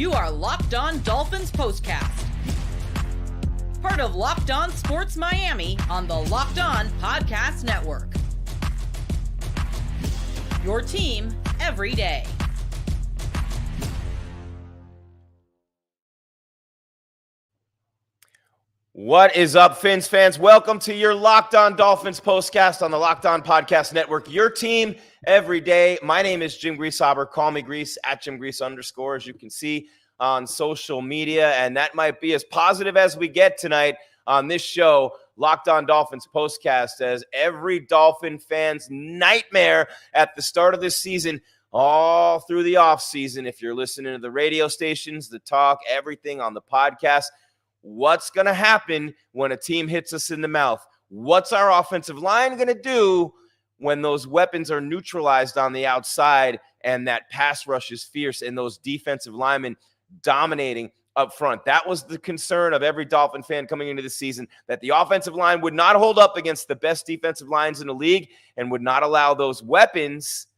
You are Locked On Dolphins POSTCAST. Part of Locked On Sports Miami on the Locked On Podcast Network. Your team every day. What is up, Fins fans? Welcome to your Locked On Dolphins postcast on the Locked On Podcast Network. Your team every day. My name is Jim Greasehaber. Call me Grease at Jim Grease _ as you can see on social media. And that might be as positive as we get tonight on this show, Locked On Dolphins postcast, as every Dolphin fan's nightmare at the start of this season, all through the offseason. If you're listening to the radio stations, the talk, everything on the podcast, what's going to happen when a team hits us in the mouth? What's our offensive line going to do when those weapons are neutralized on the outside and that pass rush is fierce and those defensive linemen dominating up front? That was the concern of every Dolphin fan coming into the season, that the offensive line would not hold up against the best defensive lines in the league and would not allow those weapons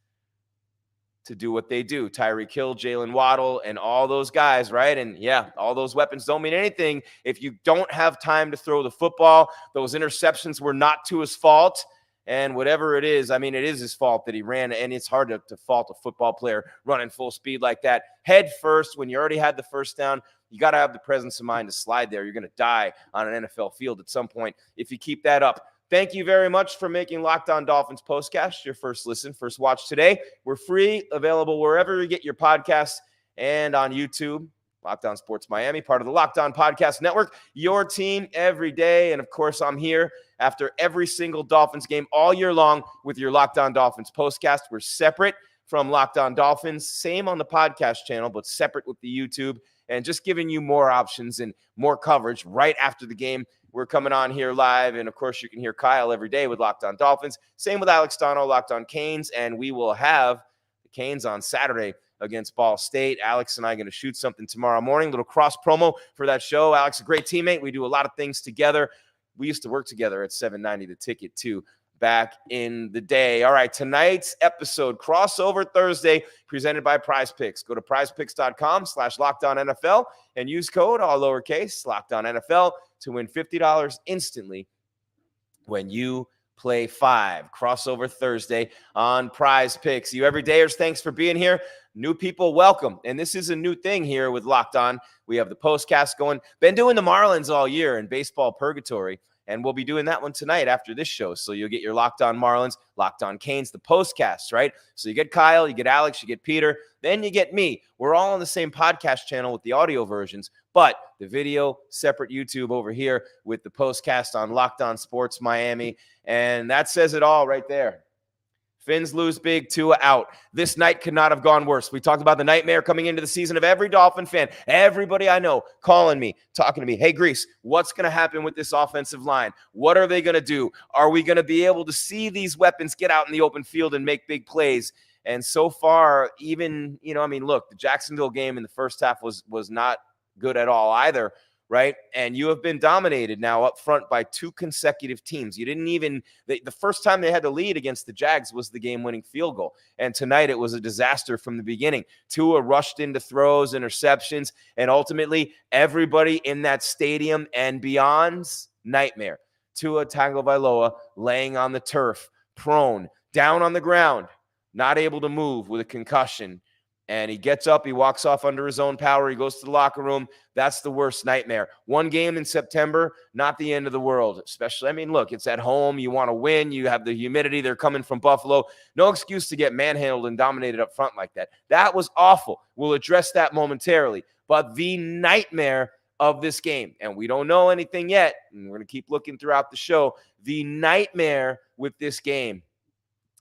to do what they do. Tyreek Hill, Jalen Waddle, and all those guys, right? And yeah, all those weapons don't mean anything if you don't have time to throw the football. Those interceptions were not Tua's fault. And whatever it is, I mean, it is his fault that he ran, and it's hard to fault a football player running full speed like that. Head first, when you already had the first down, you got to have the presence of mind to slide there. You're going to die on an NFL field at some point if you keep that up. Thank you very much for making Locked On Dolphins postcast your first listen, first watch today. We're free, available wherever you get your podcasts and on YouTube. Locked On Sports Miami, part of the Locked On Podcast Network, your team every day. And, of course, I'm here after every single Dolphins game all year long with your Locked On Dolphins postcast. We're separate from Locked On Dolphins, same on the podcast channel, but separate with the YouTube, and just giving you more options and more coverage right after the game. We're coming on here live, and, of course, you can hear Kyle every day with Locked On Dolphins. Same with Alex Dono, Locked On Canes, and we will have the Canes on Saturday against Ball State. Alex and I are going to shoot something tomorrow morning, little cross promo for that show. Alex, a great teammate. We do a lot of things together. We used to work together at 790 The Ticket, too, back in the day. All right, tonight's episode, Crossover Thursday, presented by Prize Picks. Go to prizepicks.com/LockedOnNFL and use code, all lowercase, LockedOnNFL, to win $50 instantly when you play 5. Crossover Thursday on Prize Picks. You everydayers, thanks for being here. New people, welcome. And this is a new thing here with Locked On. We have the postcast going. Been doing the Marlins all year in baseball purgatory, and we'll be doing that one tonight after this show. So you'll get your Locked On Marlins, Locked On Canes, the postcasts, right? So you get Kyle, you get Alex, you get Peter, then you get me. We're all on the same podcast channel with the audio versions, but the video, separate YouTube over here with the postcast on Locked On Sports Miami. And that says it all right there. Fins lose big, Tua out. This night could not have gone worse. We talked about the nightmare coming into the season of every Dolphin fan. Everybody I know calling me, talking to me. Hey, Grease, what's going to happen with this offensive line? What are they going to do? Are we going to be able to see these weapons get out in the open field and make big plays? And so far, even, look, the Jacksonville game in the first half was not good at all either, right? And you have been dominated now up front by 2 consecutive teams. You didn't even – the first time they had to lead against the Jags was the game-winning field goal. And tonight it was a disaster from the beginning. Tua rushed into throws, interceptions, and ultimately everybody in that stadium and beyond's nightmare. Tua Tagovailoa laying on the turf, prone, down on the ground, not able to move with a concussion. And he gets up, he walks off under his own power, he goes to the locker room. That's the worst nightmare. One game in September, not the end of the world. Especially, look, it's at home, you want to win, you have the humidity, they're coming from Buffalo. No excuse to get manhandled and dominated up front like that. That was awful. We'll address that momentarily. But the nightmare of this game, and we don't know anything yet, and we're going to keep looking throughout the show, the nightmare with this game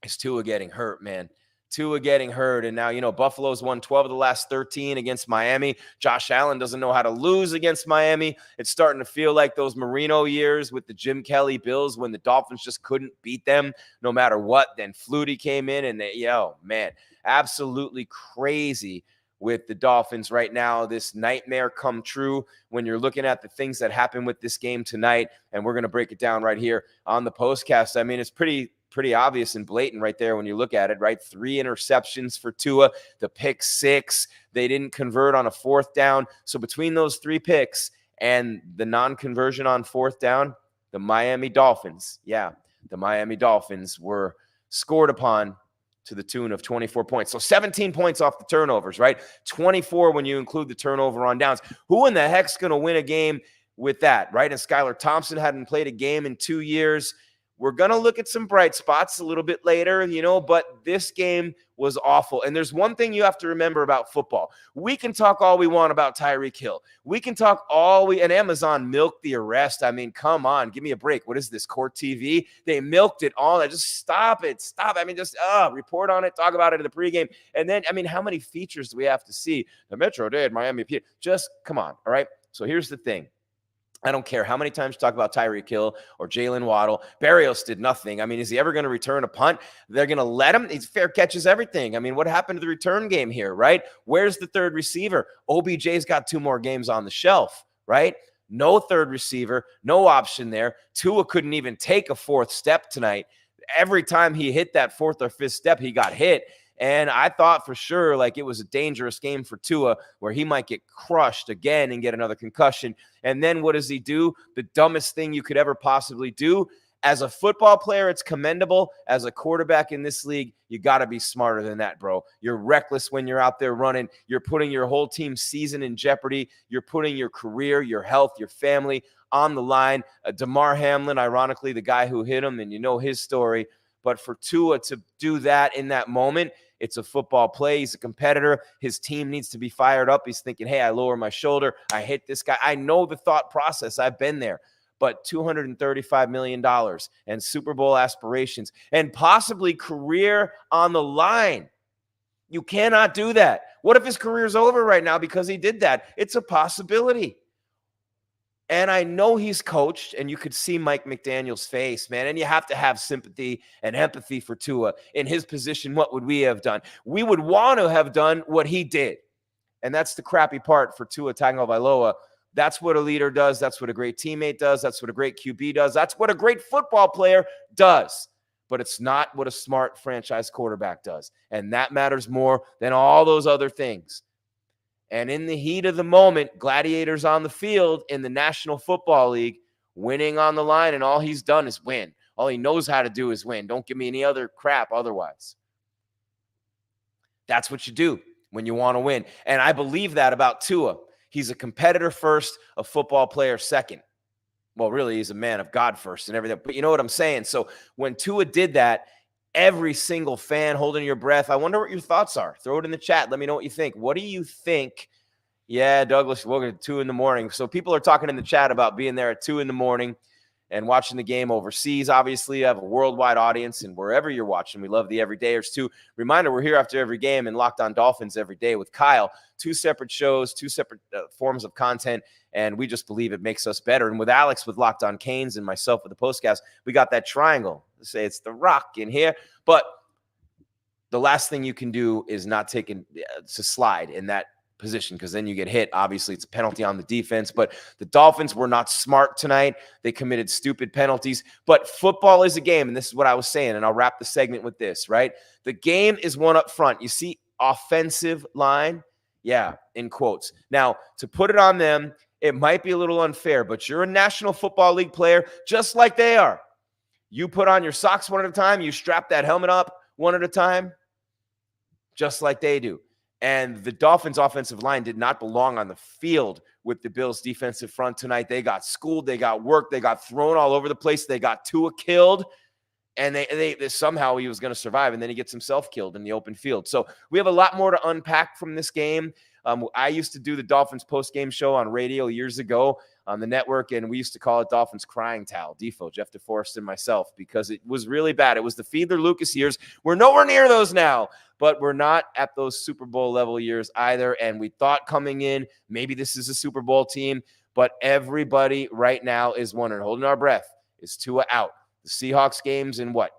is Tua getting hurt, man. Tua getting hurt, and now, Buffalo's won 12 of the last 13 against Miami. Josh Allen doesn't know how to lose against Miami. It's starting to feel like those Marino years with the Jim Kelly Bills when the Dolphins just couldn't beat them no matter what. Then Flutie came in, and absolutely crazy with the Dolphins right now. This nightmare come true when you're looking at the things that happen with this game tonight, and we're going to break it down right here on the postcast. It's pretty pretty obvious and blatant right there when you look at it, right? 3 interceptions for Tua, the pick 6. They didn't convert on a 4th down. So between those 3 picks and the non-conversion on 4th down, the Miami Dolphins were scored upon to the tune of 24 points. So 17 points off the turnovers, right? 24 when you include the turnover on downs. Who in the heck's going to win a game with that, right? And Skylar Thompson hadn't played a game in 2 years. We're going to look at some bright spots a little bit later, but this game was awful. And there's one thing you have to remember about football. We can talk all we want about Tyreek Hill. We can talk and Amazon milked the arrest. I mean, come on, give me a break. What is this, Court TV? They milked it all. Just stop it. Stop. I mean, just report on it, talk about it in the pregame. And then, I mean, how many features do we have to see? The Metro did, Miami. Just come on, all right? So here's the thing. I don't care how many times you talk about Tyreek Hill or Jalen Waddle. Berrios did nothing. I mean, is he ever going to return a punt? They're going to let him. He's fair catches everything. I mean, what happened to the return game here, right? Where's the third receiver? OBJ's got 2 more games on the shelf, right? No third receiver, no option there. Tua couldn't even take a 4th step tonight. Every time he hit that 4th or 5th step, he got hit. And I thought for sure like it was a dangerous game for Tua where he might get crushed again and get another concussion. And then what does he do? The dumbest thing you could ever possibly do. As a football player, it's commendable. As a quarterback in this league, you got to be smarter than that, bro. You're reckless when you're out there running. You're putting your whole team's season in jeopardy. You're putting your career, your health, your family on the line. Damar Hamlin, ironically, the guy who hit him, and you know his story. But for Tua to do that in that moment, it's a football play. He's a competitor. His team needs to be fired up. He's thinking, hey, I lower my shoulder. I hit this guy. I know the thought process. I've been there. But $235 million and Super Bowl aspirations and possibly career on the line. You cannot do that. What if his career's over right now because he did that? It's a possibility. And I know he's coached, and you could see Mike McDaniel's face, man. And you have to have sympathy and empathy for Tua. In his position, what would we have done? We would want to have done what he did. And that's the crappy part for Tua Tagovailoa. That's what a leader does. That's what a great teammate does. That's what a great QB does. That's what a great football player does. But it's not what a smart franchise quarterback does. And that matters more than all those other things. And in the heat of the moment, gladiators on the field in the National Football League, winning on the line, and all he's done is win. All he knows how to do is win. Don't give me any other crap otherwise. That's what you do when you want to win. And I believe that about Tua. He's a competitor first, a football player second. Well, really, he's a man of God first and everything. But you know what I'm saying? So when Tua did that, every single fan holding your breath. I wonder what your thoughts are. Throw it in the chat. Let me know what you think. What do you think? Yeah, Douglas, we're at 2 a.m. So people are talking in the chat about being there at 2 a.m. and watching the game overseas. Obviously, I have a worldwide audience, and wherever you're watching, we love the everydayers too. Reminder, we're here after every game and Locked On Dolphins every day with Kyle. 2 separate shows, 2 separate forms of content, and we just believe it makes us better. And with Alex with Locked On Canes and myself with the Postcast, we got that triangle. Say it's the Rock in here, but the last thing you can do is not take to slide in that position because then you get hit. Obviously, it's a penalty on the defense, but the Dolphins were not smart tonight. They committed stupid penalties, but football is a game, and this is what I was saying, and I'll wrap the segment with this, right? The game is won up front. You see offensive line? Yeah, in quotes. Now, to put it on them, it might be a little unfair, but you're a National Football League player just like they are. You put on your socks one at a time. You strap that helmet up one at a time, just like they do. And the Dolphins' offensive line did not belong on the field with the Bills' defensive front tonight. They got schooled. They got worked. They got thrown all over the place. They got Tua killed. And they somehow he was going to survive, and then he gets himself killed in the open field. So we have a lot more to unpack from this game. I used to do the Dolphins post-game show on radio years ago on the network, and we used to call it Dolphins Crying Towel, Defo, Jeff DeForest, and myself, because it was really bad. It was the Fiedler-Lucas years. We're nowhere near those now, but we're not at those Super Bowl level years either, and we thought coming in, maybe this is a Super Bowl team, but everybody right now is wondering, holding our breath, is Tua out? The Seahawks game's in what,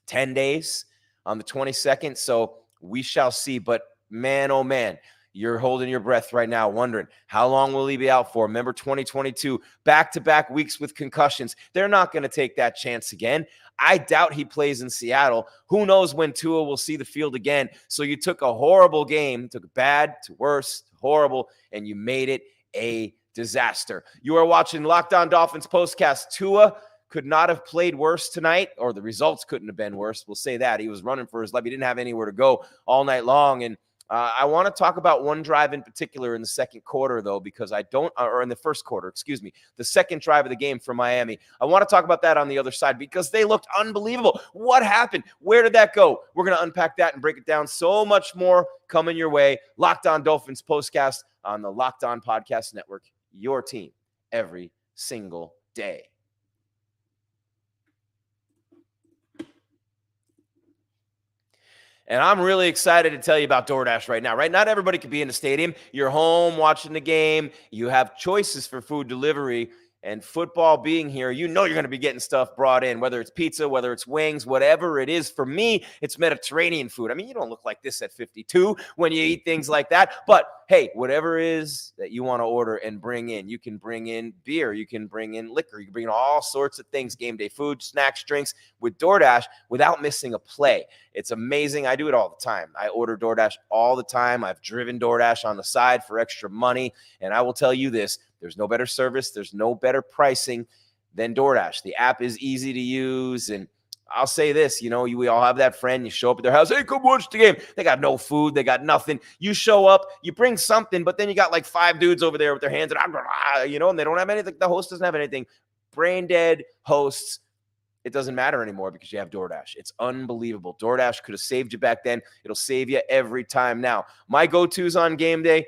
10 days on the 22nd? So we shall see, but man, oh man, You're holding your breath right now, wondering how long will he be out for? Remember 2022, back-to-back weeks with concussions. They're not going to take that chance again. I doubt he plays in Seattle. Who knows when Tua will see the field again? So you took a horrible game, took bad to worse, to horrible, and you made it a disaster. You are watching Locked On Dolphins POSTCAST. Tua could not have played worse tonight, or the results couldn't have been worse. We'll say that. He was running for his life. He didn't have anywhere to go all night long, and I want to talk about one drive in particular in the second quarter, though, because or in the first quarter, the second drive of the game for Miami. I want to talk about that on the other side because they looked unbelievable. What happened? Where did that go? We're going to unpack that and break it down. So much more coming your way. Locked On Dolphins POSTCAST on the Locked On Podcast Network. Your team every single day. And I'm really excited to tell you about DoorDash right now, right? Not everybody could be in the stadium. You're home watching the game. You have choices for food delivery. And football being here, you know you're going to be getting stuff brought in, whether it's pizza, whether it's wings, whatever it is. For me, it's Mediterranean food. I mean, you don't look like this at 52 when you eat things like that. But hey, whatever it is that you want to order and bring in, you can bring in beer, you can bring in liquor, you can bring in all sorts of things, game day food, snacks, drinks with DoorDash without missing a play. It's amazing. I do it all the time. I order DoorDash all the time. I've driven DoorDash on the side for extra money. And I will tell you this, there's no better service, there's no better pricing than DoorDash. The app is easy to use, and I'll say this, we all have that friend, you show up at their house, hey, come watch the game. They got no food, they got nothing. You show up, you bring something, but then you got like 5 dudes over there with their hands, and they don't have anything. The host doesn't have anything. Brain dead hosts. It doesn't matter anymore because you have DoorDash. It's unbelievable. DoorDash could have saved you back then. It'll save you every time now. My go-tos on game day,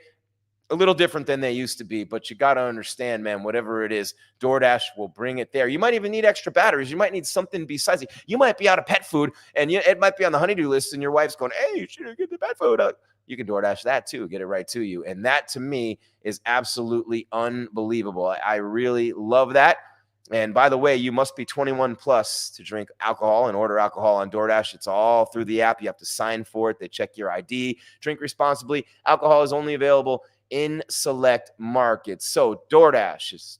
a little different than they used to be, but you got to understand, man, whatever it is, DoorDash will bring it there. You might even need extra batteries. You might need something besides it. You might be out of pet food, and it might be on the honey-do list, and your wife's going, hey, you should get the pet food. You can DoorDash that too, get it right to you. And that, to me, is absolutely unbelievable. I really love that. And by the way, you must be 21 plus to drink alcohol and order alcohol on DoorDash. It's all through the app. You have to sign for it. They check your ID. Drink responsibly. Alcohol is only available in select markets. So DoorDash is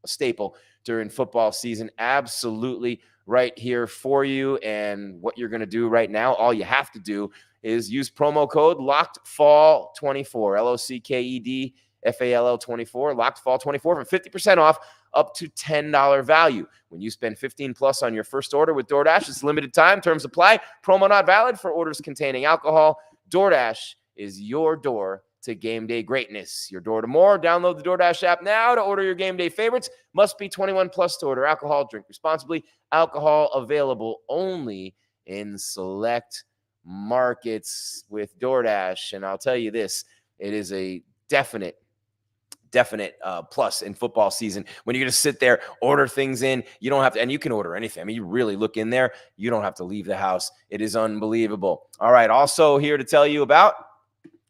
a staple during football season. Absolutely right here for you. And what you're going to do right now, all you have to do is use promo code LOCKEDFALL, LOCKEDFALL24, LOCKEDFALL24 for 50% off up to $10 value. When you spend 15 plus on your first order with DoorDash, it's limited time. Terms apply. Promo not valid for orders containing alcohol. DoorDash is your door to game day greatness. Your door to more. Download the DoorDash app now to order your game day favorites. Must be 21 plus to order alcohol. Drink responsibly. Alcohol available only in select markets with DoorDash. And I'll tell you this, it is a definite plus in football season when you're going to sit there, order things in. You don't have to, and you can order anything. I mean, you really look in there. You don't have to leave the house. It is unbelievable. All right. Also here to tell you about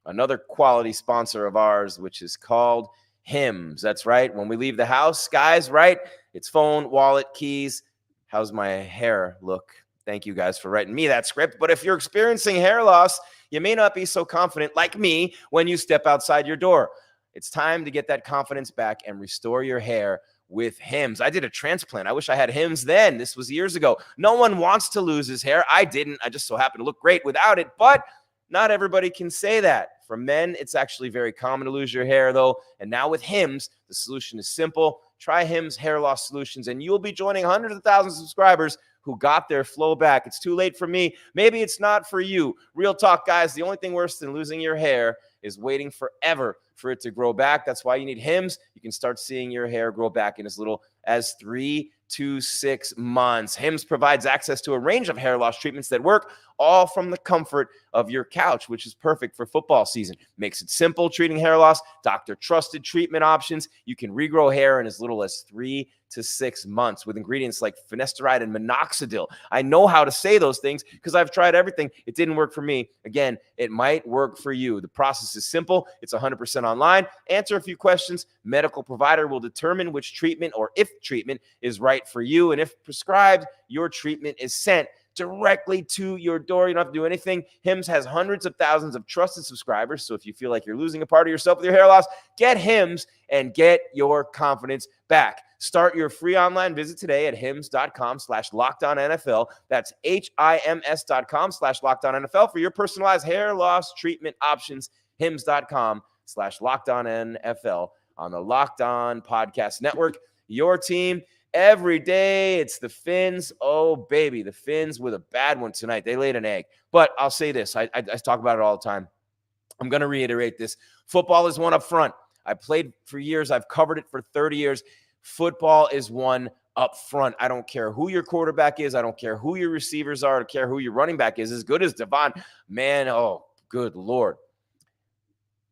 another quality sponsor of ours, which is called Hims. That's right. When we leave the house, guys, right? It's phone, wallet, keys. How's my hair look? Thank you guys for writing me that script. But if you're experiencing hair loss, you may not be so confident like me when you step outside your door. It's time to get that confidence back and restore your hair with Hims. I did a transplant. I wish I had Hims then. This was years ago. No one wants to lose his hair. I didn't. I just so happened to look great without it. But not everybody can say that. For men, it's actually very common to lose your hair, though. And now with Hims, the solution is simple. Try Hims Hair Loss Solutions, and you'll be joining hundreds of thousands of subscribers who got their flow back. It's too late for me. Maybe it's not for you. Real talk, guys. The only thing worse than losing your hair is waiting forever for it to grow back. That's why you need Hims. You can start seeing your hair grow back in as little as 3 to 6 months. Hims provides access to a range of hair loss treatments that work all from the comfort of your couch, which is perfect for football season. Makes it simple treating hair loss, doctor trusted treatment options. You can regrow hair in as little as 3 to 6 months with ingredients like finasteride and minoxidil. I know how to say those things because I've tried everything. It didn't work for me. Again, it might work for you. The process is simple. It's 100% online. Answer a few questions. Medical provider will determine which treatment or if treatment is right for you. And if prescribed, your treatment is sent directly to your door. You don't have to do anything. Hims has hundreds of thousands of trusted subscribers. So if you feel like you're losing a part of yourself with your hair loss, get Hims and get your confidence back. Start your free online visit today at hims.com/LockedOnNFL. That's HIMS.com/LockedOnNFL for your personalized hair loss treatment options. hims.com/LockedOnNFL on the Locked On Podcast Network. Your team every day. It's the Fins. Oh, baby, the Fins with a bad one tonight. They laid an egg. But I'll say this. I talk about it all the time. I'm going to reiterate this. Football is one up front. I played for years. I've covered it for 30 years. Football is one up front. I don't care who your quarterback is. I don't care who your receivers are. I don't care who your running back is. As good as Devon, man, oh, good Lord.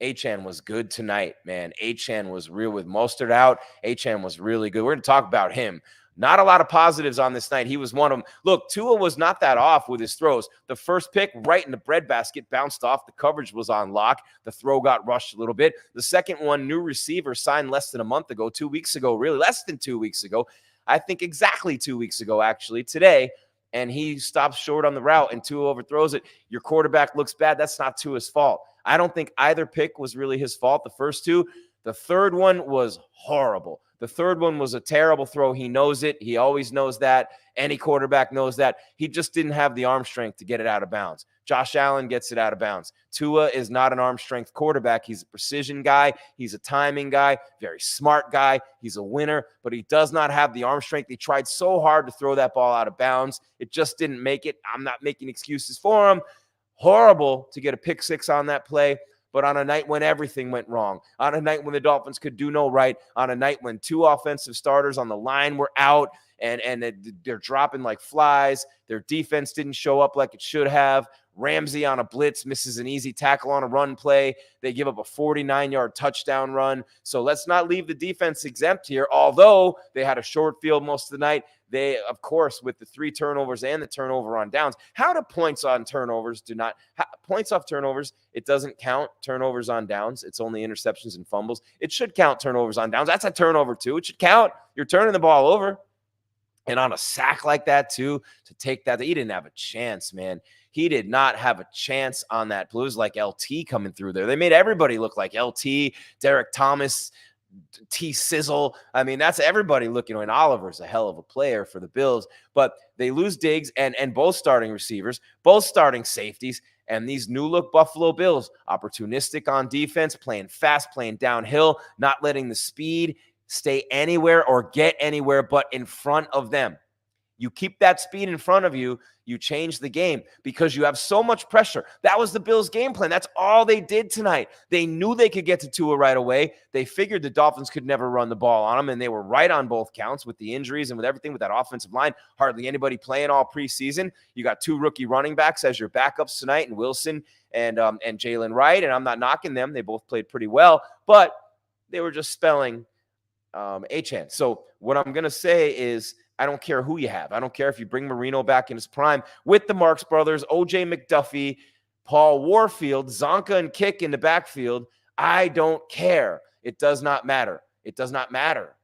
Achane was good tonight, man. Achane was real with Mostert out. Achane was really good. We're going to talk about him. Not a lot of positives on this night. He was one of them. Look, Tua was not that off with his throws. The first pick right in the breadbasket bounced off. The coverage was on lock. The throw got rushed a little bit. The second one, new receiver signed less than a month ago, 2 weeks ago, really less than 2 weeks ago. I think exactly 2 weeks ago, actually, today. And he stops short on the route and Tua overthrows it. Your quarterback looks bad. That's not Tua's fault. I don't think either pick was really his fault, the first two. The third one was horrible. The third one was a terrible throw. He knows it. He always knows that. Any quarterback knows that. He just didn't have the arm strength to get it out of bounds. Josh Allen gets it out of bounds. Tua is not an arm strength quarterback. He's a precision guy. He's a timing guy, very smart guy. He's a winner, but he does not have the arm strength. He tried so hard to throw that ball out of bounds. It just didn't make it. I'm not making excuses for him. Horrible to get a pick six on that play. But on a night when everything went wrong, on a night when the Dolphins could do no right, on a night when two offensive starters on the line were out and they're dropping like flies, their defense didn't show up like it should have. Ramsey on a blitz misses an easy tackle on a run play. They give up a 49-yard touchdown run. So let's not leave the defense exempt here, although they had a short field most of the night. They, of course, with the 3 turnovers and the turnover on downs, how do points on turnovers do not – points off turnovers, it doesn't count turnovers on downs. It's only interceptions and fumbles. It should count turnovers on downs. That's a turnover, too. It should count. You're turning the ball over. And on a sack like that, too, to take that – he didn't have a chance, man. He did not have a chance on that. It was like LT coming through there. They made everybody look like LT, Derek Thomas – T-Sizzle. I mean, that's everybody looking. And Oliver's a hell of a player for the Bills, but they lose Diggs and both starting receivers, both starting safeties, and these new look Buffalo Bills, opportunistic on defense, playing fast, playing downhill, not letting the speed stay anywhere or get anywhere but in front of them. You keep that speed in front of you, you change the game because you have so much pressure. That was the Bills' game plan. That's all they did tonight. They knew they could get to Tua right away. They figured the Dolphins could never run the ball on them, and they were right on both counts with the injuries and with everything with that offensive line. Hardly anybody playing all preseason. You got 2 rookie running backs as your backups tonight, and Wilson and Jalen Wright, and I'm not knocking them. They both played pretty well, but they were just spelling Achane. So what I'm going to say is, I don't care who you have. I don't care if you bring Marino back in his prime with the Marks brothers, O.J. McDuffie, Paul Warfield, Zonka and Kick in the backfield. I don't care. It does not matter. It does not matter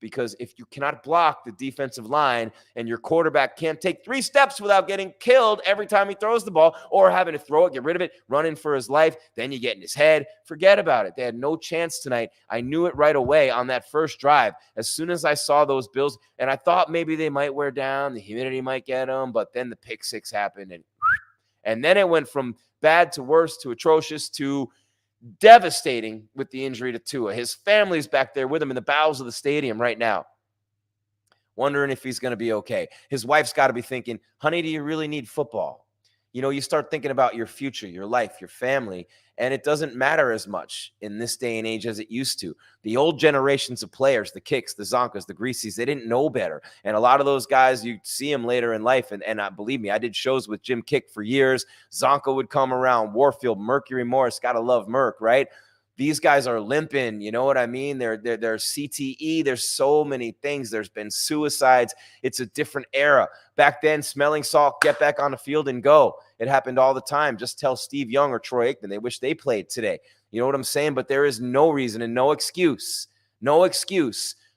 because if you cannot block the defensive line and your quarterback can't take 3 steps without getting killed every time he throws the ball or having to throw it, get rid of it, running for his life, then you get in his head. Forget about it. They had no chance tonight. I knew it right away on that first drive. As soon as I saw those Bills, and I thought maybe they might wear down, the humidity might get them, but then the pick six happened, and then it went from bad to worse to atrocious to devastating with the injury to Tua. His family's back there with him in the bowels of the stadium right now, wondering if he's going to be okay. His wife's got to be thinking, honey, do you really need football? You know, you start thinking about your future, your life, your family, and it doesn't matter as much in this day and age as it used to. The old generations of players, the Kicks, the Zonkas, the Greasies, they didn't know better. And a lot of those guys, you see them later in life. And believe me, I did shows with Jim Kick for years. Zonka would come around, Warfield, Mercury Morris, got to love Merc, right? These guys are limping, you know what I mean? They're CTE. There's so many things. There's been suicides. It's a different era. Back then, smelling salt, get back on the field and go. It happened all the time. Just tell Steve Young or Troy Aikman. They wish they played today. You know what I'm saying? But there is no reason and no excuse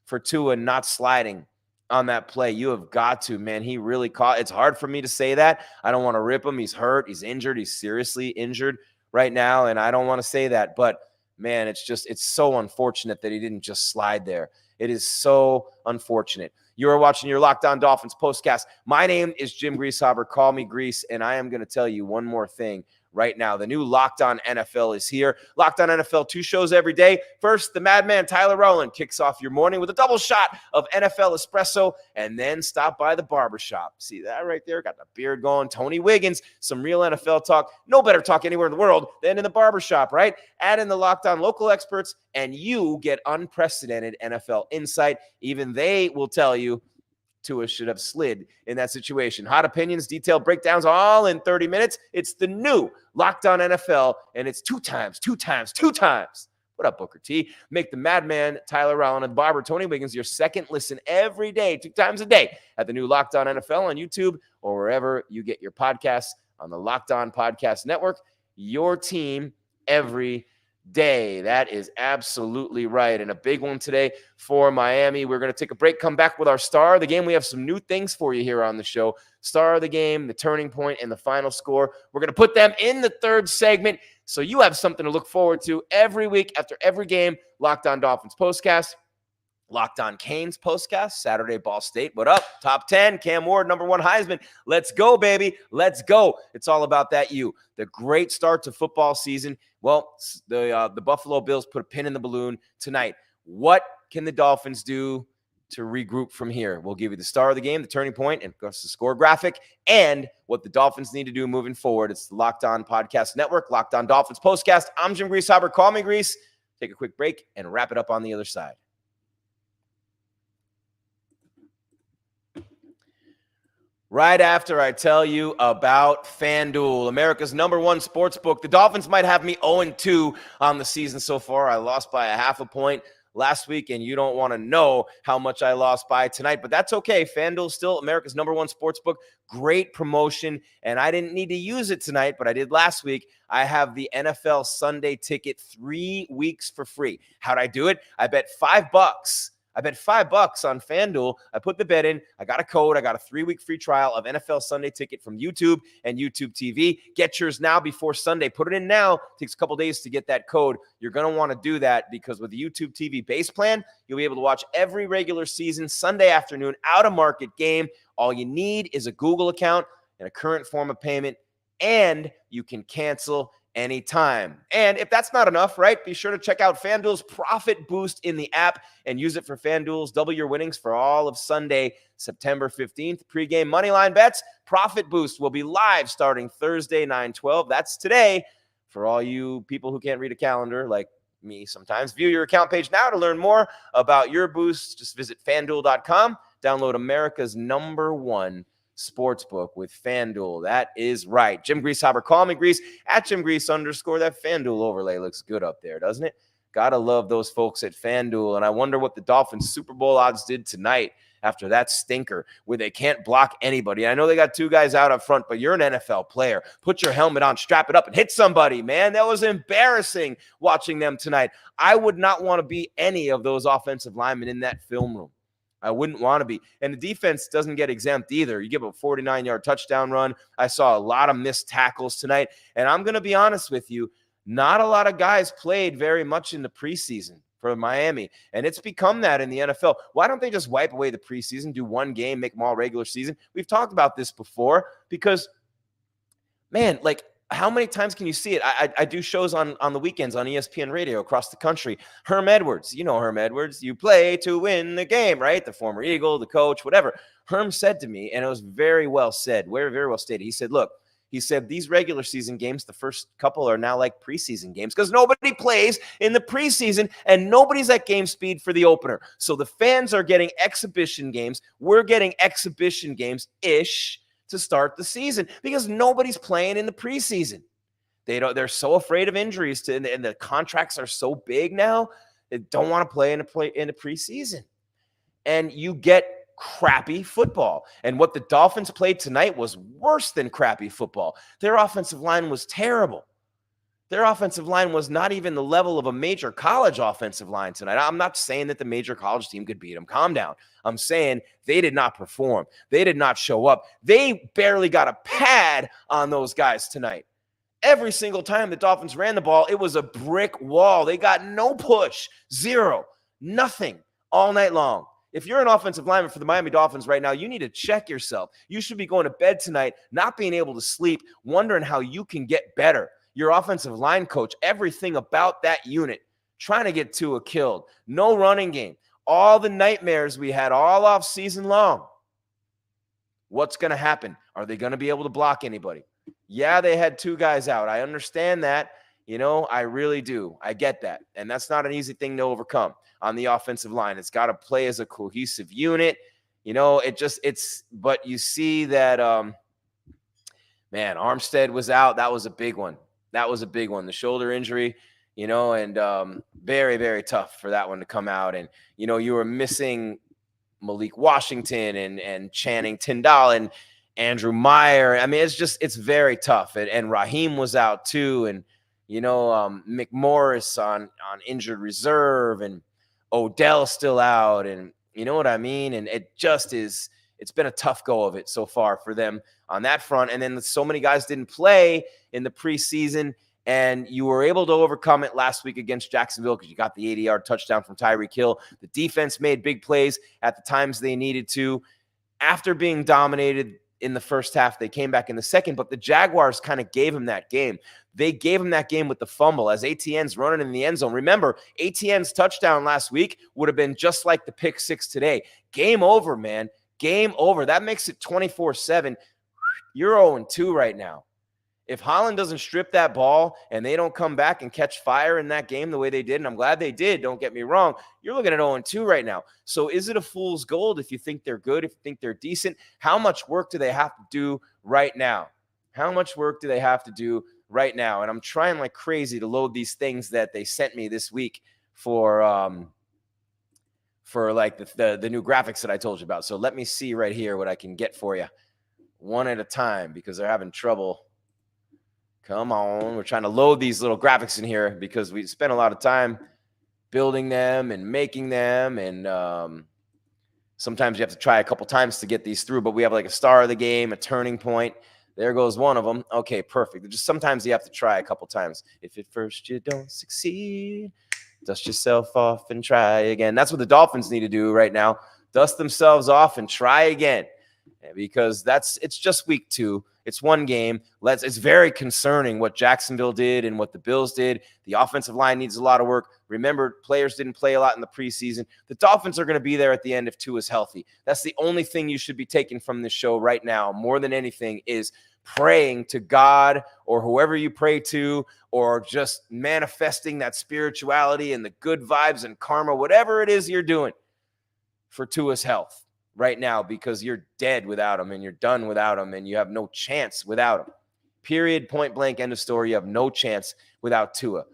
for Tua not sliding on that play. You have got to, man. He really caught. It's hard for me to say that. I don't want to rip him. He's hurt. He's injured. He's seriously injured right now, and I don't want to say that. But, man, it's so unfortunate that he didn't just slide there. It is so unfortunate. You are watching your Locked On Dolphins postcast. My name is Jim Greasehaber. Call me Grease, and I am going to tell you one more thing right now. The new Locked On NFL is here. Locked On NFL, 2 shows every day. First, the madman Tyler Rowland kicks off your morning with a double shot of NFL espresso, and then stop by the barbershop. See that right there? Got the beard going. Tony Wiggins, some real NFL talk. No better talk anywhere in the world than in the barbershop, right? Add in the Locked On local experts, and you get unprecedented NFL insight. Even they will tell you Tua should have slid in that situation. Hot opinions, detailed breakdowns, all in 30 minutes. It's the new Locked On NFL, and it's two times. What up, Booker T? Make the madman Tyler Rowland and the barber Tony Wiggins your second listen every day, 2 times a day at the new Locked On NFL on YouTube or wherever you get your podcasts on the Locked On Podcast Network. Your team every day. That is absolutely right. And a big one today for Miami. We're going to take a break, come back with our star of the game. We have some new things for you here on the show. Star of the game, the turning point, and the final score. We're going to put them in the third segment, so you have something to look forward to every week after every game. Locked On Dolphins postcast. Locked On Canes postcast, Saturday Ball State. What up? Top 10, Cam Ward, number 1 Heisman. Let's go, baby. Let's go. It's all about that U. The great start to football season. Well, the Buffalo Bills put a pin in the balloon tonight. What can the Dolphins do to regroup from here? We'll give you the star of the game, the turning point, and of course the score graphic, and what the Dolphins need to do moving forward. It's the Locked On Podcast Network, Locked On Dolphins postcast. I'm Jim Greasehaber. Call me Grease. Take a quick break and wrap it up on the other side. Right after I tell you about FanDuel, America's #1 sports book. The Dolphins might have me 0-2 on the season so far. I lost by 0.5 point last week, and you don't want to know how much I lost by tonight, but that's okay. FanDuel still America's #1 sports book. Great promotion, and I didn't need to use it tonight, but I did last week. I have the NFL Sunday ticket 3 weeks for free. How'd I do it? I bet $5. I bet $5 on FanDuel. I put the bet in. I got a code. I got a 3-week free trial of NFL Sunday ticket from YouTube and YouTube TV. Get yours now before Sunday. Put it in now. It takes a couple days to get that code. You're going to want to do that because with the YouTube TV base plan, you'll be able to watch every regular season Sunday afternoon out-of-market game. All you need is a Google account and a current form of payment, and you can cancel anytime. And if that's not enough, right, be sure to check out FanDuel's Profit Boost in the app and use it for FanDuel's double your winnings for all of Sunday, September 15th. Pre-game moneyline bets, Profit Boost will be live starting Thursday, 9/12. That's today. For all you people who can't read a calendar like me sometimes, view your account page now to learn more about your boost. Just visit FanDuel.com. Download America's #1 sportsbook with FanDuel. That is right. Jim Greasehaber, call me Grease, at Jim Grease _ that FanDuel overlay looks good up there, doesn't it? Gotta love those folks at FanDuel. And I wonder what the Dolphins Super Bowl odds did tonight after that stinker where they can't block anybody. I know they got 2 guys out up front, but you're an NFL player. Put your helmet on, strap it up, and hit somebody, man. That was embarrassing watching them tonight. I would not want to be any of those offensive linemen in that film room. I wouldn't want to be. And the defense doesn't get exempt either. You give a 49-yard touchdown run. I saw a lot of missed tackles tonight. And I'm going to be honest with you, not a lot of guys played very much in the preseason for Miami. And it's become that in the NFL. Why don't they just wipe away the preseason, do 1 game, make them all regular season? We've talked about this before because, man, like, how many times can you see it? I do shows on the weekends on ESPN radio across the country. Herm Edwards, you know Herm Edwards, you play to win the game, right? The former Eagle, the coach, whatever. Herm said to me, and it was very well said, very, very well stated. He said, look, these regular season games, the first couple are now like preseason games because nobody plays in the preseason and nobody's at game speed for the opener. So the fans are getting exhibition games. We're getting exhibition games-ish to start the season because nobody's playing in the preseason. They're so afraid of injuries and the contracts are so big now. They don't want to play in the preseason. And you get crappy football. And what the Dolphins played tonight was worse than crappy football. Their offensive line was terrible. Their offensive line was not even the level of a major college offensive line tonight. I'm not saying that the major college team could beat them. Calm down. I'm saying they did not perform. They did not show up. They barely got a pad on those guys tonight. Every single time the Dolphins ran the ball, it was a brick wall. They got no push, zero, nothing all night long. If you're an offensive lineman for the Miami Dolphins right now, you need to check yourself. You should be going to bed tonight, not being able to sleep, wondering how you can get better. Your offensive line coach, everything about that unit, trying to get Tua killed. No running game. All the nightmares we had all off season long. What's going to happen? Are they going to be able to block anybody? Yeah, they had 2 guys out. I understand that. I really do. I get that. And that's not an easy thing to overcome on the offensive line. It's got to play as a cohesive unit. But you see that, Armstead was out. That was a big one. The shoulder injury, and very, very tough for that one to come out. And, you were missing Malik Washington and Channing Tindall and Andrew Meyer. I mean, it's very tough. And Raheem was out too. And, McMorris on injured reserve, and Odell still out. And you know what I mean? And it's been a tough go of it so far for them on that front. And then so many guys didn't play in the preseason, and you were able to overcome it last week against Jacksonville because you got the 80-yard touchdown from Tyreek Hill. The defense made big plays at the times they needed to. After being dominated in the first half, they came back in the second, but the Jaguars kind of gave him that game. They gave him that game with the fumble as ATN's running in the end zone. Remember, ATN's touchdown last week would have been just like the pick 6 today. Game over, man. Game over. That makes it 24-7. You're 0-2 right now. If Holland doesn't strip that ball and they don't come back and catch fire in that game the way they did, and I'm glad they did, don't get me wrong, you're looking at 0-2 right now. So is it a fool's gold if you think they're good, if you think they're decent? How much work do they have to do right now? And I'm trying like crazy to load these things that they sent me this week for like the new graphics that I told you about. So let me see right here what I can get for you one at a time because they're having trouble. Come on. We're trying to load these little graphics in here because we spent a lot of time building them and making them. And sometimes you have to try a couple times to get these through, but we have like a star of the game, a turning point. There goes one of them. Okay, perfect. Just sometimes you have to try a couple times. If at first you don't succeed, dust yourself off and try again. That's what the Dolphins need to do right now. Dust themselves off and try again. Because it's just week 2. It's one game. It's very concerning what Jacksonville did and what the Bills did. The offensive line needs a lot of work. Remember, players didn't play a lot in the preseason. The Dolphins are going to be there at the end if Tua is healthy. That's the only thing you should be taking from this show right now, more than anything, is praying to God or whoever you pray to, or just manifesting that spirituality and the good vibes and karma, whatever it is you're doing for Tua's health right now, because you're dead without him and you're done without him and you have no chance without him. Period, point blank, end of story. You have no chance without Tua.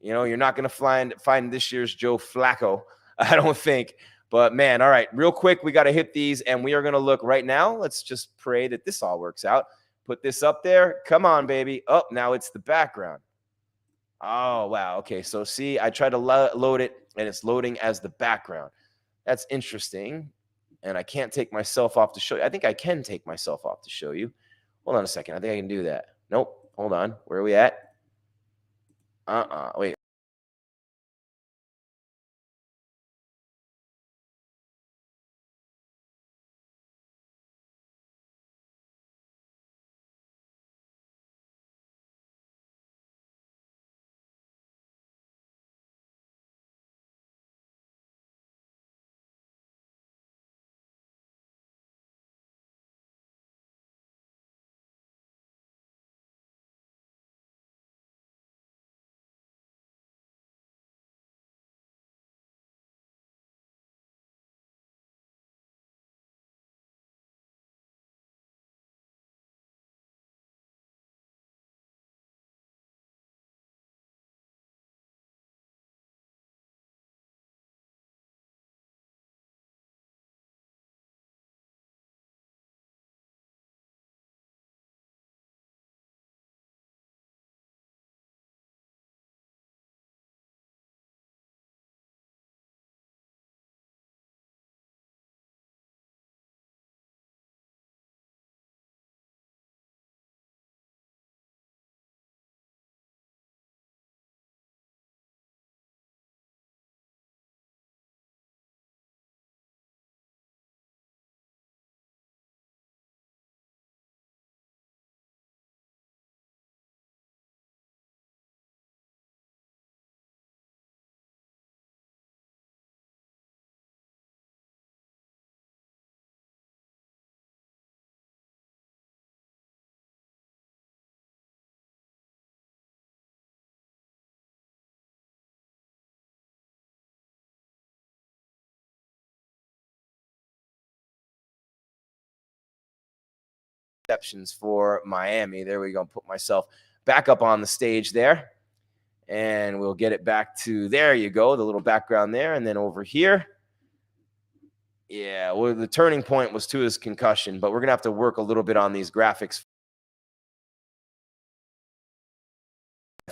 You're not going to find this year's Joe Flacco, I don't think. But, man, all right, real quick, we got to hit these, and we are going to look right now. Let's just pray that this all works out. Put this up there. Come on, baby. Oh, now it's the background. Oh, wow. Okay, so see, I tried to load it, and it's loading as the background. That's interesting. And I can't take myself off to show you. I think I can take myself off to show you. Hold on a second. I think I can do that. Nope. Hold on. Where are we at? Wait. interceptions for Miami. There we go. Put myself back up on the stage there. And we'll get it back to, there you go, the little background there. And then over here. Yeah, well, the turning point was Tua's concussion, but we're going to have to work a little bit on these graphics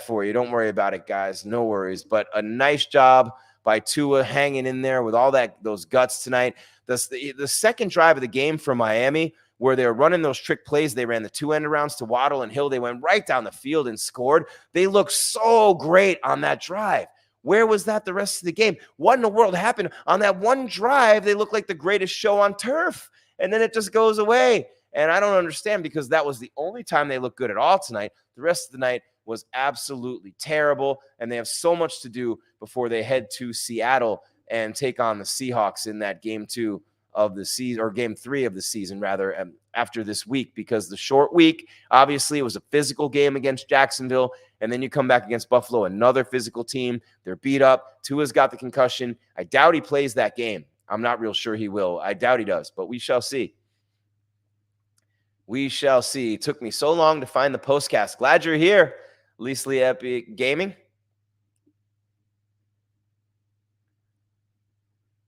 for you. Don't worry about it, guys. No worries. But a nice job by Tua hanging in there with all those guts tonight. The second drive of the game for Miami, where they were running those trick plays, they ran the 2 end-arounds to Waddle and Hill. They went right down the field and scored. They looked so great on that drive. Where was that the rest of the game? What in the world happened? On that one drive, they look like the greatest show on turf, and then it just goes away. And I don't understand, because that was the only time they looked good at all tonight. The rest of the night was absolutely terrible, and they have so much to do before they head to Seattle and take on the Seahawks in that game 2 of the season, or game 3 of the season, rather, after this week, because the short week, obviously, it was a physical game against Jacksonville, and then you come back against Buffalo, another physical team. They're beat up. Tua's got the concussion. I doubt he plays that game. I'm not real sure he will. I doubt he does, but we shall see. We shall see. It took me so long to find the postcast. Glad you're here, Leasley Epic Gaming.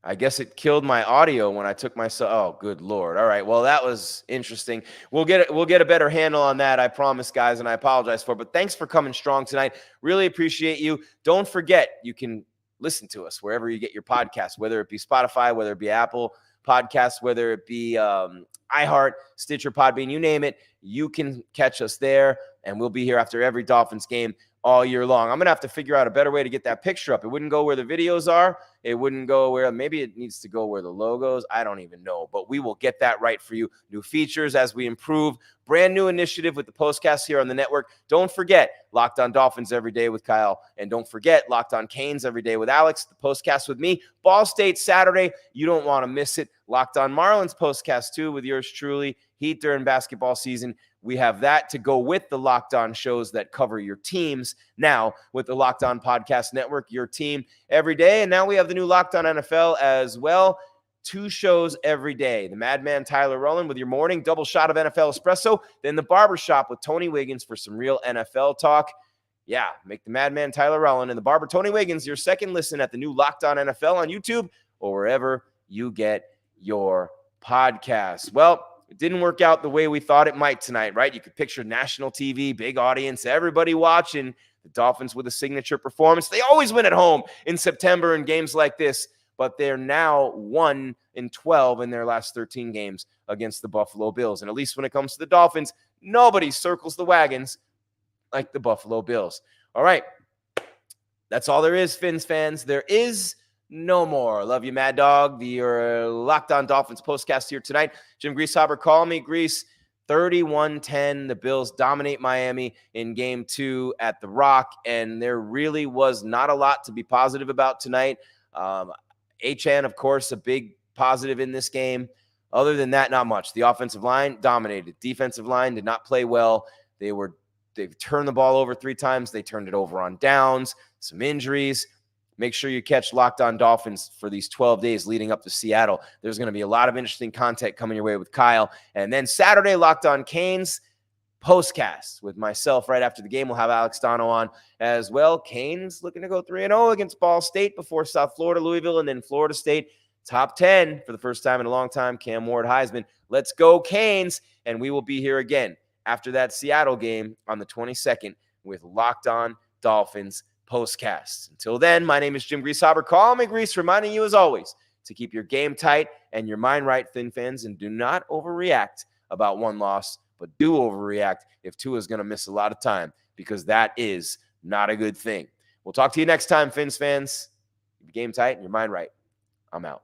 I guess it killed my audio when I took myself. Oh, good Lord. All right. Well, that was interesting. We'll get a better handle on that, I promise, guys, and I apologize for it. But thanks for coming strong tonight. Really appreciate you. Don't forget, you can listen to us wherever you get your podcasts, whether it be Spotify, whether it be Apple Podcasts, whether it be iHeart, Stitcher, Podbean, you name it. You can catch us there, and we'll be here after every Dolphins game all year long. I'm going to have to figure out a better way to get that picture up. It wouldn't go where the videos are. It wouldn't go where, maybe it needs to go where the logos. I don't even know, but we will get that right for you. New features as we improve. Brand new initiative with the postcast here on the network. Don't forget Locked On Dolphins every day with Kyle. And don't forget Locked On Canes every day with Alex. The postcast with me. Ball State Saturday. You don't want to miss it. Locked On Marlins postcast too with yours truly. Heat during basketball season. We have that to go with the Locked On shows that cover your teams now with the Locked On Podcast Network, your team every day. And now we have the new Locked On NFL as well. 2 shows every day. The Madman Tyler Rowland with your morning double shot of NFL espresso. Then the Barbershop with Tony Wiggins for some real NFL talk. Yeah, make the Madman Tyler Rowland and the Barber Tony Wiggins your second listen at the new Locked On NFL on YouTube or wherever you get your podcasts. Well, it didn't work out the way we thought it might tonight, right? You could picture national TV, big audience, everybody watching. The Dolphins with a signature performance. They always win at home in September in games like this, but they're now 1-12 in their last 13 games against the Buffalo Bills. And at least when it comes to the Dolphins, nobody circles the wagons like the Buffalo Bills. All right. That's all there is, Fins fans. There is no more. Love you, Mad Dog. Your Locked On Dolphins postcast here tonight. Jim Greasehaber, call me, Grease. 31-10. The Bills dominate Miami in game 2 at The Rock, and there really was not a lot to be positive about tonight. Achane, of course, a big positive in this game. Other than that, not much. The offensive line dominated. Defensive line did not play well. They've turned the ball over 3 times. They turned it over on downs, some injuries. Make sure you catch Locked On Dolphins for these 12 days leading up to Seattle. There's going to be a lot of interesting content coming your way with Kyle. And then Saturday, Locked On Canes postcast with myself right after the game. We'll have Alex Dono on as well. Canes looking to go 3-0 against Ball State before South Florida, Louisville, and then Florida State. Top 10 for the first time in a long time. Cam Ward Heisman. Let's go, Canes. And we will be here again after that Seattle game on the 22nd with Locked On Dolphins postcasts. Until then, my name is Jim Greasehaber. Call me Grease, reminding you as always to keep your game tight and your mind right, Thin Fins, and do not overreact about one loss, but do overreact if Tua is going to miss a lot of time, because that is not a good thing. We'll talk to you next time, Fins fans. Keep your game tight and your mind right. I'm out.